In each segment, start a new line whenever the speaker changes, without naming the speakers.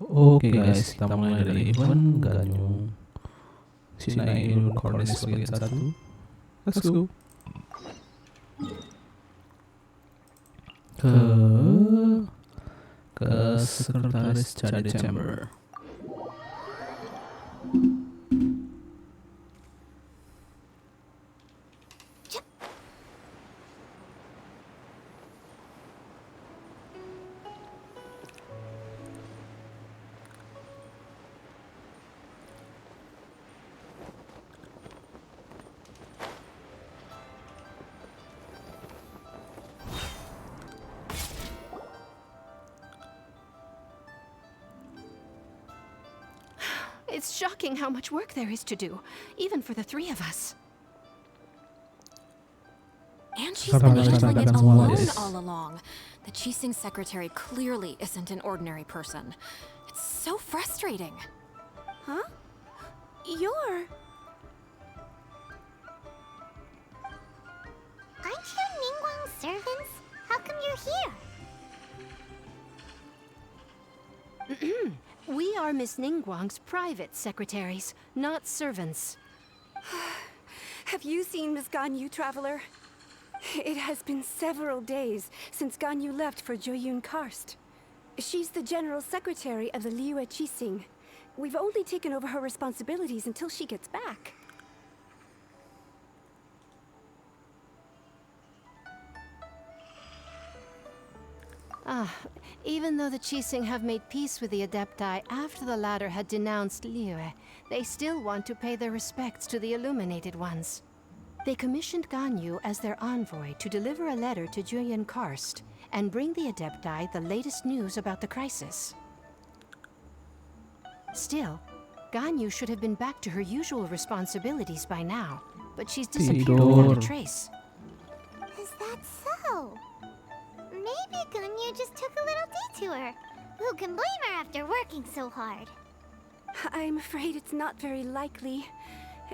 Oke guys, kita mulai dari event Ganyu. Sinain Cornish bagian 1. Let's go. Ke sekretaris Jade Chamber.
It's shocking how much work there is to do, even for the three of us.
And she's been handling it alone all along. The Qixing secretary clearly isn't an ordinary person. It's so frustrating.
Huh? You're...
Aren't you Ningguang's servants? How come you're here?
We are Miss Ningguang's private secretaries, not servants.
Have you seen Miss Ganyu, Traveler? It has been several days since Ganyu left for Joyun Karst. She's the general secretary of the Liyue Qixing. We've only taken over her responsibilities until she gets back.
Even though the Qixing have made peace with the Adepti after the latter had denounced Liyue, they still want to pay their respects to the Illuminated Ones. They commissioned Ganyu as their envoy to deliver a letter to Julian Karst and bring the Adepti the latest news about the crisis. Still, Ganyu should have been back to her usual responsibilities by now, but she's disappeared without a trace.
Is that so? Maybe Ganyu just took a little detour. Who can blame her after working so hard?
I'm afraid it's not very likely.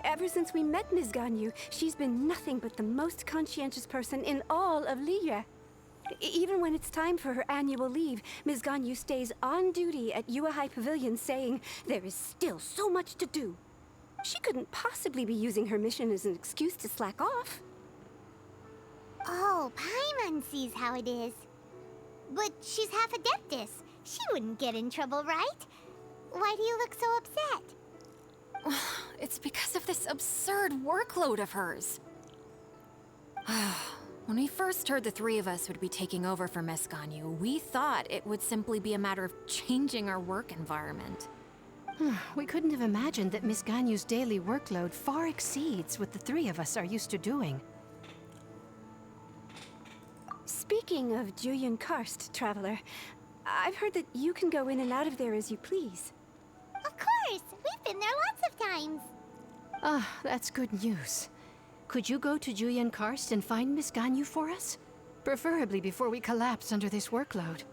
Ever since we met Ms. Ganyu, she's been nothing but the most conscientious person in all of Liyue. Even when it's time for her annual leave, Ms. Ganyu stays on duty at Yuehai Pavilion saying there is still so much to do. She couldn't possibly be using her mission as an excuse to slack off.
Oh, Paimon sees how it is. But she's half Adeptus. She wouldn't get in trouble, right? Why do you look so upset?
It's because of this absurd workload of hers. When we first heard the three of us would be taking over for Miss Ganyu, we thought it would simply be a matter of changing our work environment.
We couldn't have imagined that Miss Ganyu's daily workload far exceeds what the three of us are used to doing.
Speaking of Julian Karst, Traveler, I've heard that you can go in and out of there as you please.
Of course! We've been there lots of times!
That's good news. Could you go to Julian Karst and find Miss Ganyu for us? Preferably before we collapse under this workload.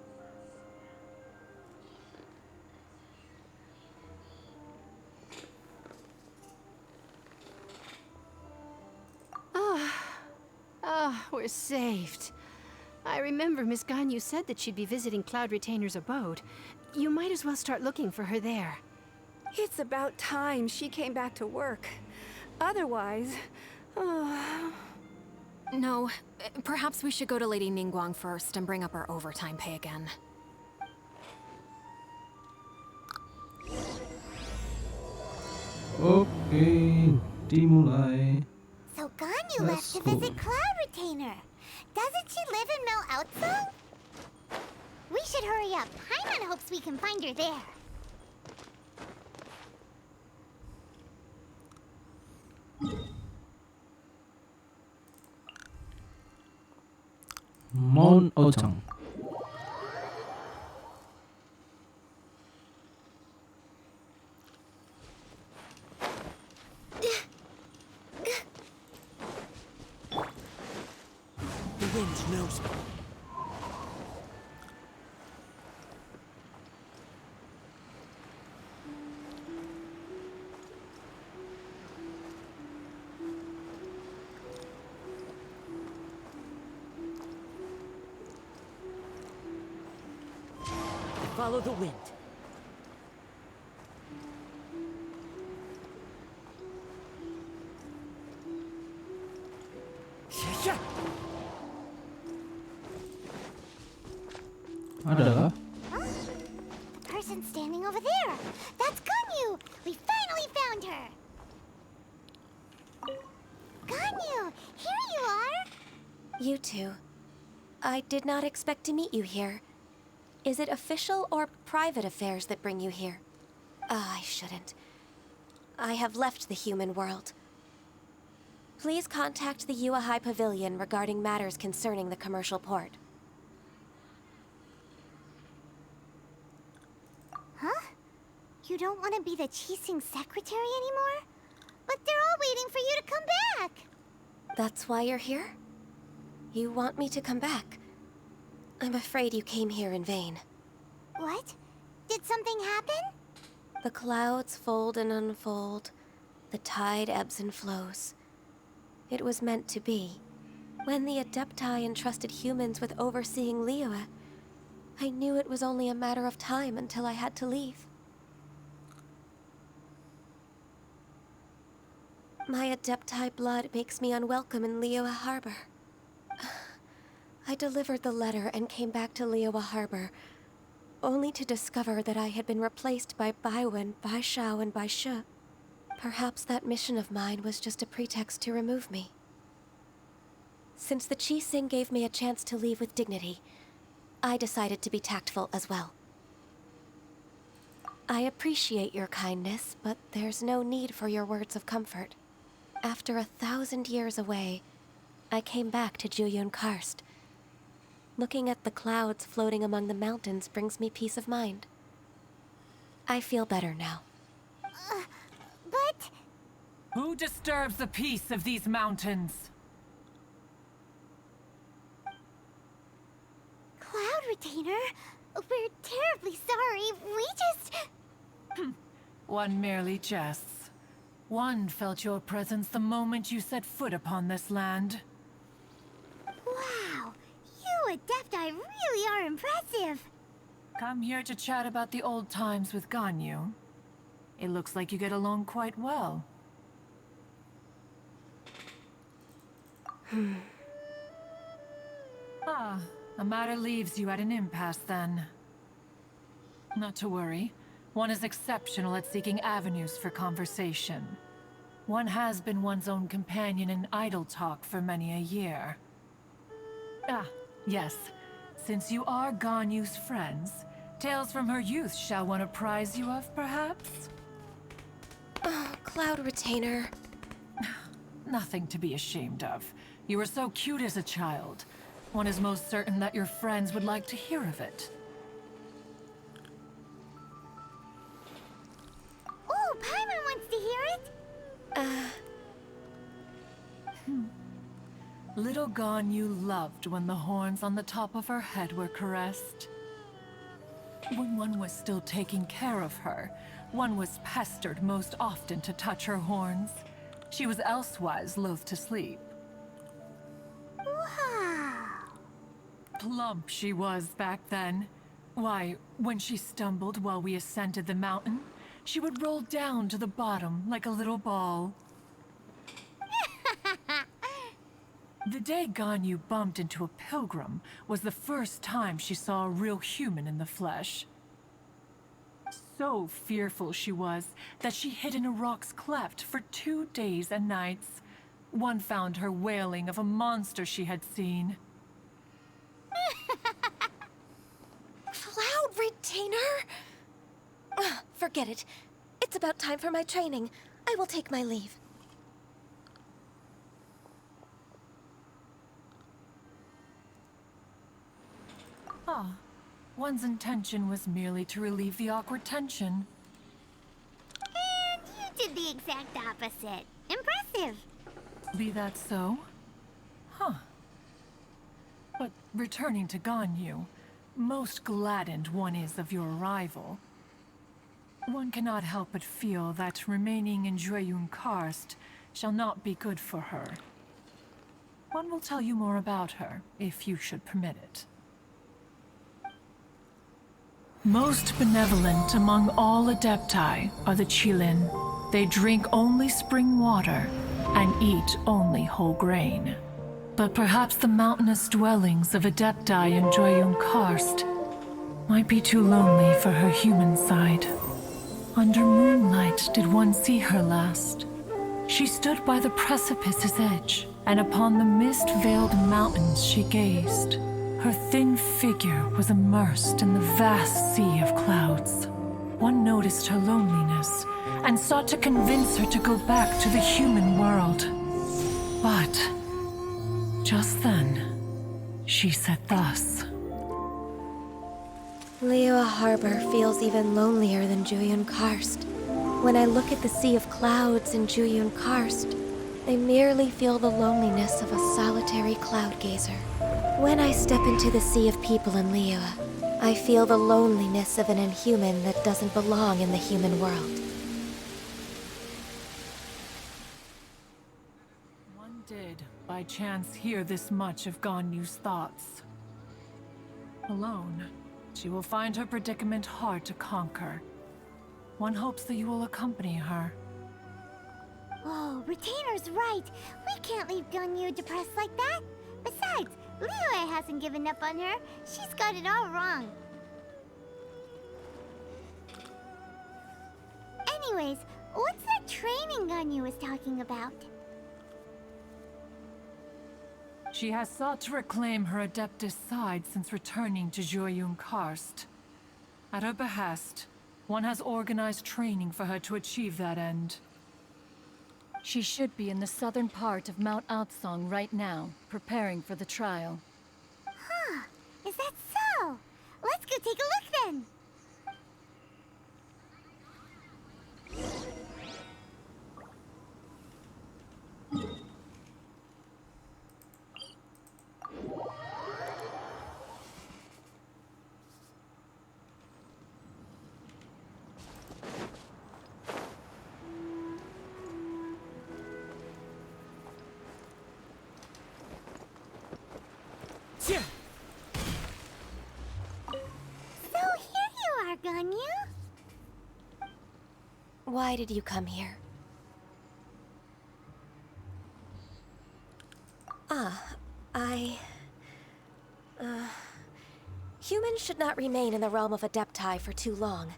We're saved. I remember Miss Ganyu said that she'd be visiting Cloud Retainer's abode. You might as well start looking for her there.
It's about time she came back to work. Otherwise...
No, perhaps we should go to Lady Ningguang first and bring up our overtime pay again.
Oke, dimulai.
So Ganyu left to visit Cloud Retainer. Doesn't she live in Mel Outso? We should hurry up. Paimon hopes we can find her there.
Mount Ochang.
The wind knows me. Follow the wind.
Ada kah?
The person standing over there. That's Ganyu. We finally found her. Ganyu, here you are.
You two. I did not expect to meet you here. Is it official or private affairs that bring you here? I shouldn't. I have left the human world. Please contact the Yua High Pavilion regarding matters concerning the commercial port.
Huh? You don't want to be the Qixing secretary anymore? But they're all waiting for you to come back.
That's why you're here? You want me to come back? I'm afraid you came here in vain.
What? Did something happen?
The clouds fold and unfold. The tide ebbs and flows. It was meant to be. When the Adepti entrusted humans with overseeing Liyue, I knew it was only a matter of time until I had to leave. My Adepti blood makes me unwelcome in Liyue Harbor. I delivered the letter and came back to Liyue Harbor, only to discover that I had been replaced by Baiwen, Baishao, and Baishu. Perhaps that mission of mine was just a pretext to remove me. Since the Qixing gave me a chance to leave with dignity, I decided to be tactful as well. I appreciate your kindness, but there's no need for your words of comfort. After 1,000 years away, I came back to Juyun Karst. Looking at the clouds floating among the mountains brings me peace of mind. I feel better now.
But...
Who disturbs the peace of these mountains?
Cloud Retainer, we're terribly sorry. We just...
One merely jests. One felt your presence the moment you set foot upon this land.
Wow, you Adepti really are impressive.
Come here to chat about the old times with Ganyu. It looks like you get along quite well. The matter leaves you at an impasse then. Not to worry. One is exceptional at seeking avenues for conversation. One has been one's own companion in idle talk for many a year. Yes. Since you are Ganyu's friends, tales from her youth shall one apprise you of, perhaps?
Cloud Retainer.
Nothing to be ashamed of. You were so cute as a child. One is most certain that your friends would like to hear of it.
Oh, Paimon wants to hear it.
Little Ganyu loved when the horns on the top of her head were caressed. When one was still taking care of her, one was pestered most often to touch her horns. She was elsewise loath to sleep.
Wow.
Plump she was back then. Why, when she stumbled while we ascended the mountain, she would roll down to the bottom like a little ball. The day Ganyu bumped into a pilgrim was the first time she saw a real human in the flesh. So fearful she was that she hid in a rock's cleft for 2 days and nights. One found her wailing of a monster she had seen.
Cloud Retainer? Forget it. It's about time for my training. I will take my leave.
One's intention was merely to relieve the awkward tension.
And you did the exact opposite. Impressive.
Be that so? But returning to Ganyu, most gladdened one is of your arrival. One cannot help but feel that remaining in Juyun Karst shall not be good for her. One will tell you more about her, if you should permit it. Most benevolent among all Adepti are the Qilin. They drink only spring water and eat only whole grain. But perhaps the mountainous dwellings of Adepti in Juyun Karst might be too lonely for her human side. Under moonlight did one see her last. She stood by the precipice's edge, and upon the mist-veiled mountains she gazed. Her thin figure was immersed in the vast sea of clouds. One noticed her loneliness, and sought to convince her to go back to the human world. But just then, she said thus.
Liyue Harbor feels even lonelier than Jueyun Karst. When I look at the sea of clouds in Jueyun Karst, I merely feel the loneliness of a solitary cloud gazer. When I step into the sea of people in Liyue, I feel the loneliness of an inhuman that doesn't belong in the human world.
One did, by chance, hear this much of Ganyu's thoughts. Alone, she will find her predicament hard to conquer. One hopes that you will accompany her.
Oh, Retainer's right. We can't leave Ganyu depressed like that. Besides, Liyue hasn't given up on her. She's got it all wrong. Anyways, what's that training Ganyu was talking about?
She has sought to reclaim her Adeptus side since returning to Jueyun Karst. At her behest, one has organized training for her to achieve that end.
She should be in the southern part of Mount Aotsong right now, preparing for the trial.
Huh, is that so? Let's go take a look then! So here you are, Ganyu.
Why did you come here? Humans should not remain in the realm of Adepti for too long.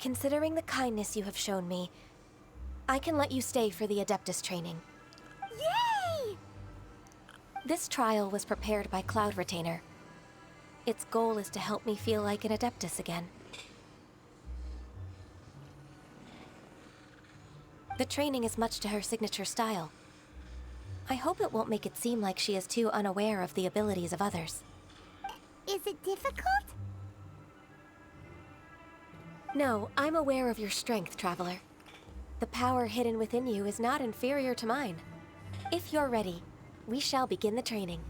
Considering the kindness you have shown me, I can let you stay for the Adeptus training.
Yay!
This trial was prepared by Cloud Retainer. Its goal is to help me feel like an Adeptus again. The training is much to her signature style. I hope it won't make it seem like she is too unaware of the abilities of others.
Is it difficult?
No, I'm aware of your strength, Traveler. The power hidden within you is not inferior to mine. If you're ready, we shall begin the training.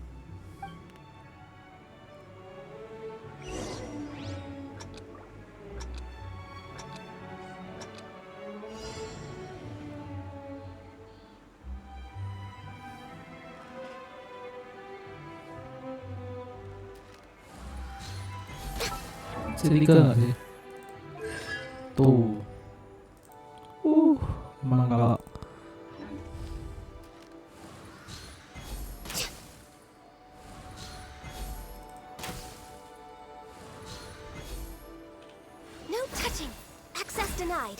Sedika nggak sih? Tuh. Emang kalau
No touching! Access denied!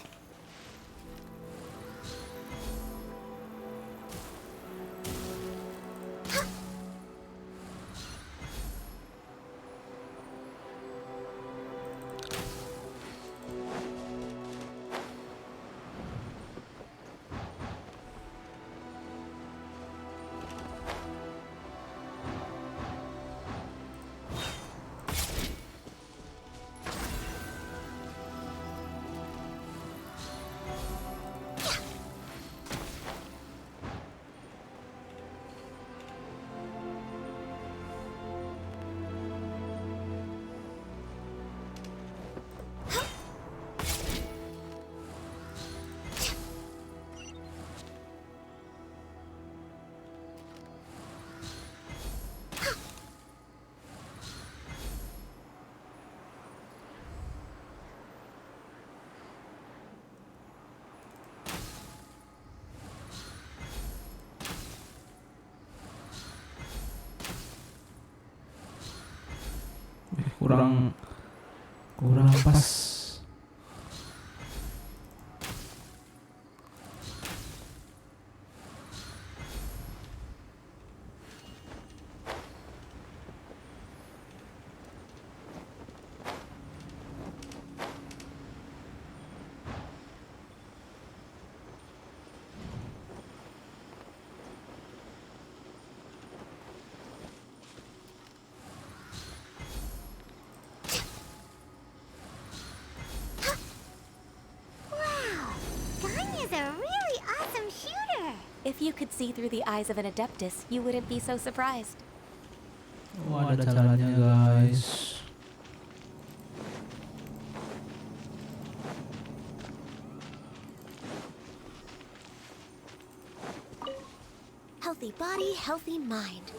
kurang pas.
Wow! Ganyu's a really awesome shooter!
If you could see through the eyes of an Adeptus, you wouldn't be so surprised.
Oh, ada caranya, guys.
Healthy body, healthy mind.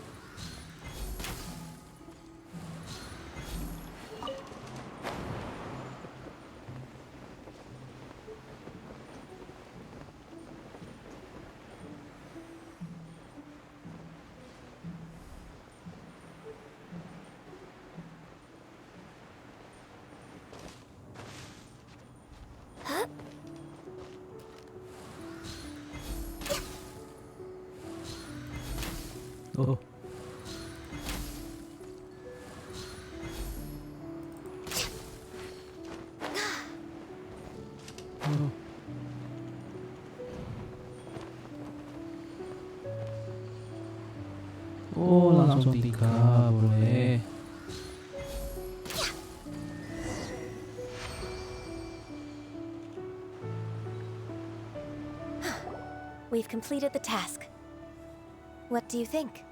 Oh. Oh. Oh, langsung 3, boleh.
We've completed the task. What do you think?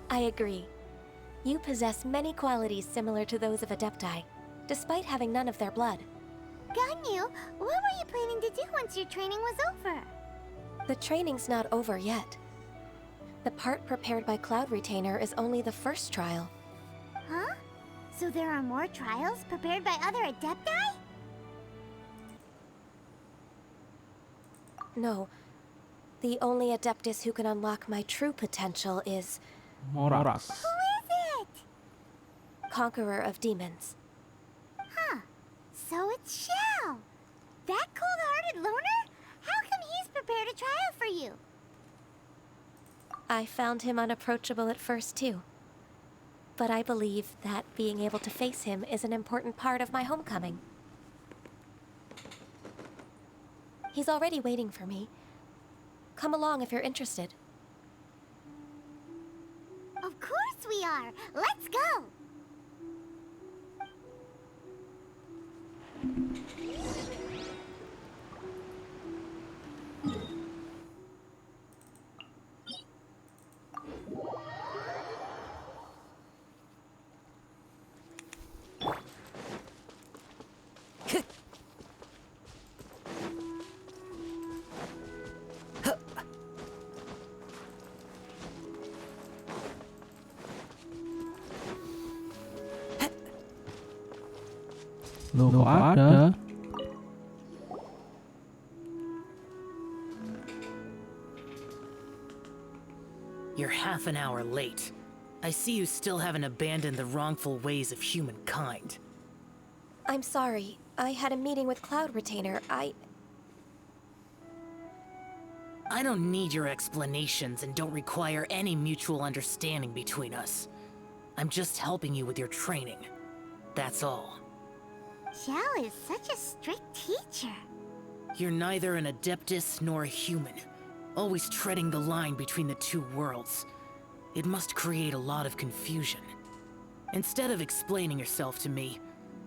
I agree. You possess many qualities similar to those of Adepti, despite having none of their blood.
Ganyu, what were you planning to do once your training was over?
The training's not over yet. The part prepared by Cloud Retainer is only the first trial.
Huh? So there are more trials prepared by other Adepti?
No. The only Adeptus who can unlock my true potential is
Morax.
Who is it?
Conqueror of Demons.
Huh. So it's Shao. That cold-hearted loner? How come he's prepared a trial for you?
I found him unapproachable at first, too. But I believe that being able to face him is an important part of my homecoming. He's already waiting for me. Come along if you're interested.
Of course we are! Let's go!
Loh, kok ada?
You're half an hour late. I see you still haven't abandoned the wrongful ways of humankind.
I'm sorry. I had a meeting with Cloud Retainer. I
don't need your explanations and don't require any mutual understanding between us. I'm just helping you with your training. That's all.
Xiao is such a strict teacher.
You're neither an Adeptus nor a human, always treading the line between the two worlds. It must create a lot of confusion. Instead of explaining yourself to me,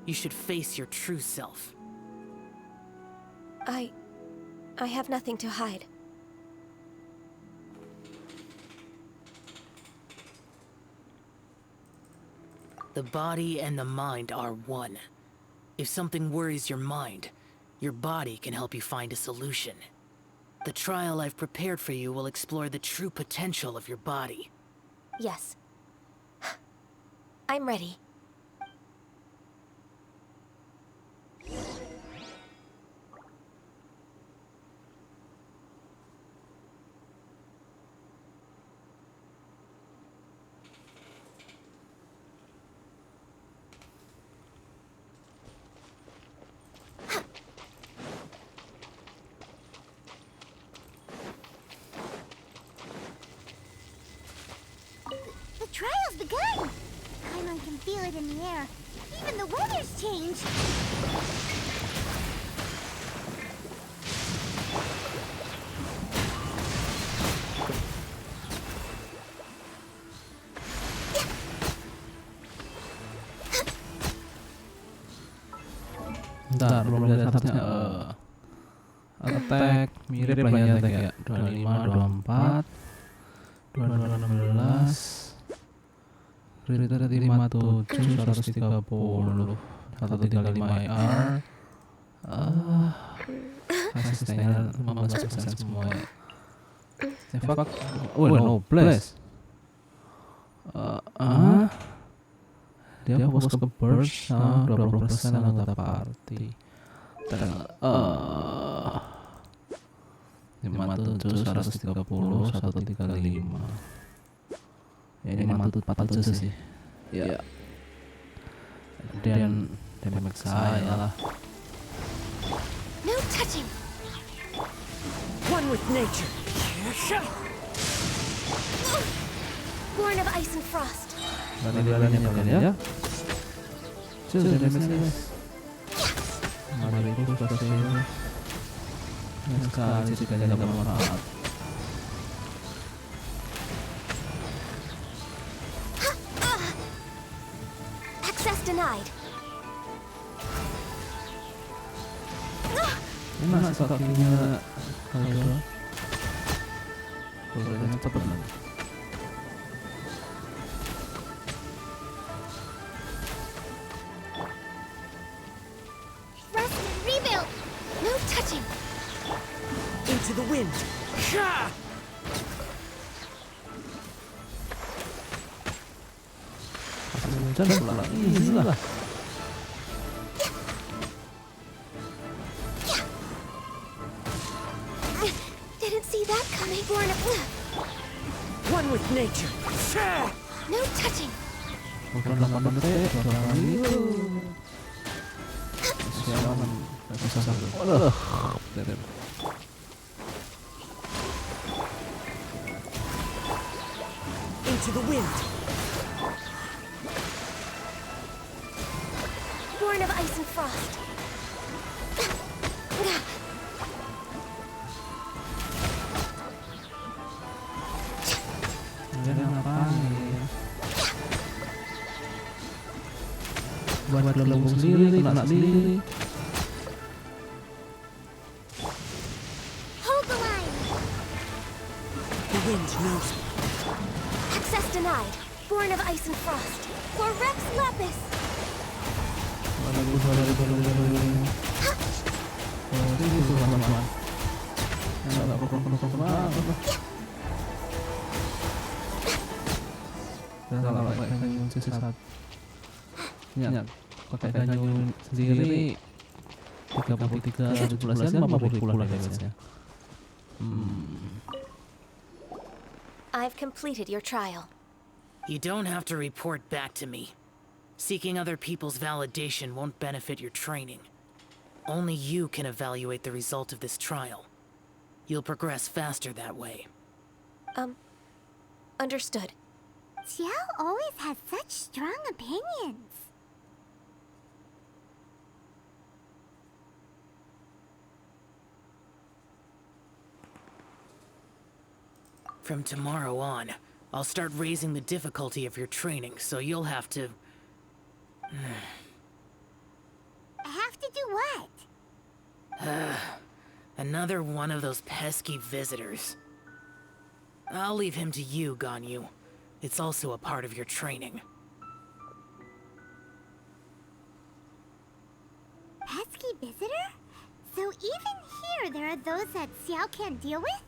you should face your true self.
I have nothing to hide.
The body and the mind are one. If something worries your mind, your body can help you find a solution. The trial I've prepared for you will explore the true potential of your body.
Yes. I'm ready.
trial's begun! Paimon can feel it in the air. Even the weather's changed.
Bentar, belum lihat statusnya. Attack mirip lah ya attack ya. 25, 24, 22, 16. Crit rate 57, 130, 135 IR. Asistennya 15% semua ya. Fuck. Oh no, blast. Dia fokus ke burst sama 20% anggota party. 57, 130, 135. Ya ini 47 sih. Ya. Dan damage saya lah.
No touching.
One with nature.
Born of ice and frost.
Berani-beraninya kalian ya. Sudah damage-nya. Mari itu selesai. Sekali jika tidak bermanfaat.
Access denied.
Ini masih kakinya kalau bolehnya cepat lagi.
Rest and rebuild!
No touching.
Into the wind.
Hujan pelan, easy lah.
Didn't see that coming. Born of
One with nature.
no touching.
Bukan 8 detik, 2 kali. Sialan, bisa satu.
Into the wind.
Born of ice and frost.
Kalian ngapain? Buat lembung sendiri, kena sendiri.
Hold the line!
The wind knows.
Access denied. Born of ice and frost. For Rex Lapis.
Ingat, pakai Ganyu sendiri 33, 17, 50 lah guysnya.
I've completed your trial.
You don't have to report back to me. Seeking other people's validation won't benefit your training. Only you can evaluate the result of this trial. You'll progress faster that way.
Understood.
Xiao always has such strong opinions.
From tomorrow on, I'll start raising the difficulty of your training, so you'll have to...
Have to do what?
Another one of those pesky visitors. I'll leave him to you, Ganyu. It's also a part of your training.
Pesky visitor? So even here there are those that Xiao can't deal with?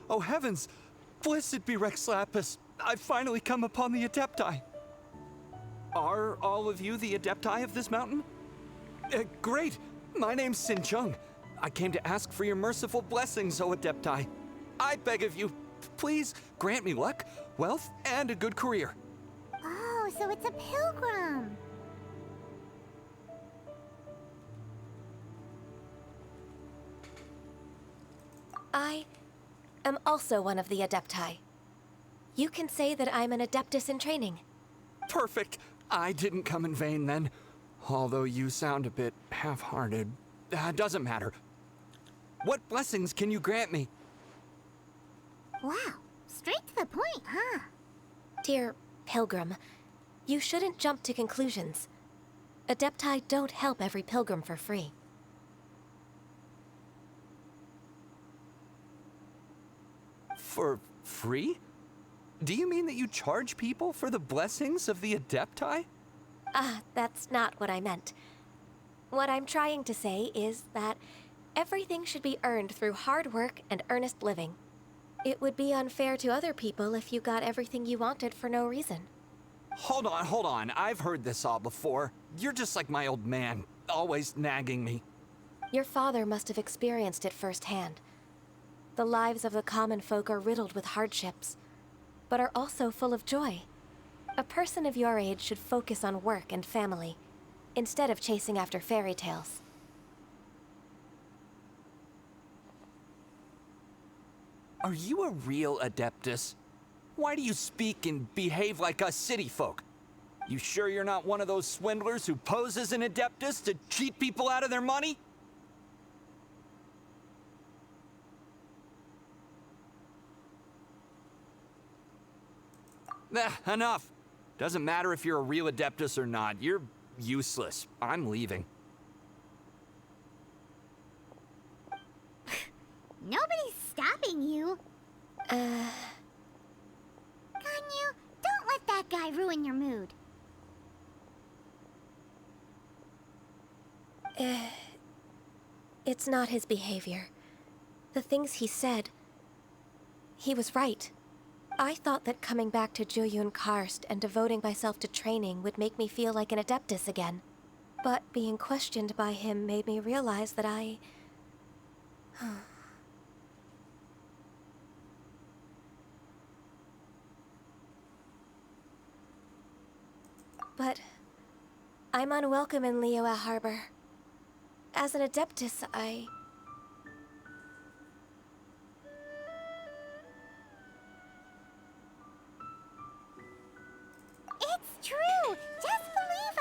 Oh heavens! Blessed be Rex Lapis! I've finally come upon the Adepti! Are all of you the Adepti of this mountain? Great! My name's Sin Chung. I came to ask for your merciful blessings, O Adepti. I beg of you, please grant me luck, wealth, and a good career.
Oh, so it's a pilgrim.
I am also one of the Adepti. You can say that I'm an Adeptus in training.
Perfect. I didn't come in vain then. Although you sound a bit half-hearted. Doesn't matter. What blessings can you grant me?
Wow, straight to the point, huh?
Dear Pilgrim, you shouldn't jump to conclusions. Adepti don't help every pilgrim for free.
For free? Do you mean that you charge people for the blessings of the Adepti?
That's not what I meant. What I'm trying to say is that everything should be earned through hard work and earnest living. It would be unfair to other people if you got everything you wanted for no reason.
Hold on. I've heard this all before. You're just like my old man, always nagging me.
Your father must have experienced it firsthand. The lives of the common folk are riddled with hardships, but are also full of joy. A person of your age should focus on work and family, instead of chasing after fairy tales.
Are you a real Adeptus? Why do you speak and behave like us city folk? You sure you're not one of those swindlers who pose as an Adeptus to cheat people out of their money? Enough. Doesn't matter if you're a real Adeptus or not. You're useless. I'm leaving.
Nobody's stopping you. Ganyu, don't let that guy ruin your mood.
It's not his behavior. The things he said... He was right. I thought that coming back to Jueyun Karst and devoting myself to training would make me feel like an Adeptus again. But being questioned by him made me realize that I... But I'm unwelcome in Liyue Harbor. As an Adeptus,
It's true! Just believe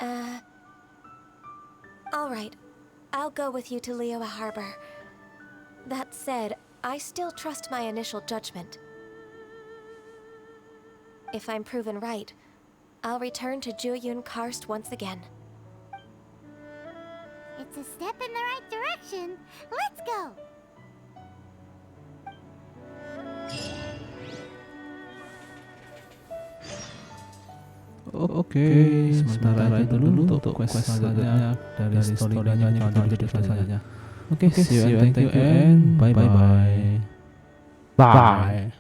us!
Alright. I'll go with you to Liyue Harbor. That said, I still trust my initial judgment. If I'm proven right, I'll return to Jueyun Karst once again.
It's a step in the right direction. Let's go!
Oke, sementara itu dulu untuk quest selanjutnya dari story Ganyu pada video selanjutnya. Oke, see you and thank you and bye bye. Bye.